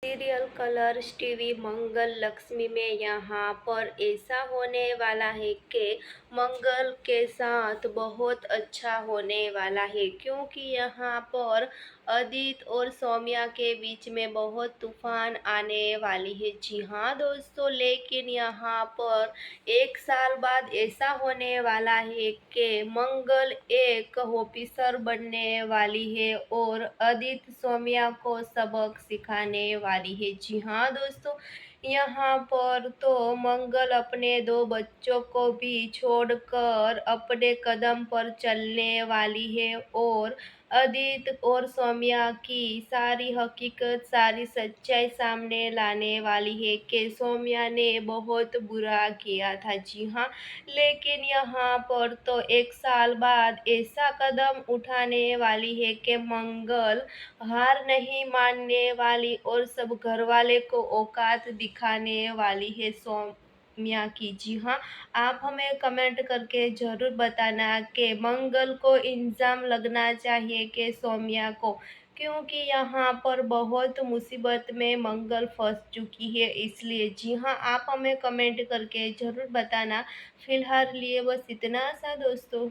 Serial Colors TV मंगल लक्ष्मी में यहाँ पर ऐसा होने वाला है कि मंगल के साथ बहुत अच्छा होने वाला है, क्योंकि यहाँ पर अदित और सौम्या के बीच में बहुत तूफान आने वाली है। जी हाँ दोस्तों, लेकिन यहाँ पर 1 साल बाद ऐसा होने वाला है कि मंगल एक ऑफिसर बनने वाली है और अदित सौम्या को सबक सिखाने वाली है। जी हाँ दोस्तों, यहाँ पर तो मंगल अपने 2 बच्चों को भी छोड़कर अपने कदम पर चलने वाली है और अदित और सौम्या की सारी हकीकत, सारी सच्चाई सामने लाने वाली है कि सौम्या ने बहुत बुरा किया था। जी हाँ, लेकिन यहाँ पर तो 1 साल बाद ऐसा कदम उठाने वाली है कि मंगल हार नहीं मानने वाली और सब घरवाले को औकात दिखाने वाली है सौम्या की। जी हाँ, आप हमें कमेंट करके ज़रूर बताना कि मंगल को इल्ज़ाम लगना चाहिए कि सौम्या को, क्योंकि यहाँ पर बहुत मुसीबत में मंगल फँस चुकी है इसलिए। जी हाँ, आप हमें कमेंट करके ज़रूर बताना। फ़िलहाल लिए बस इतना सा दोस्तों।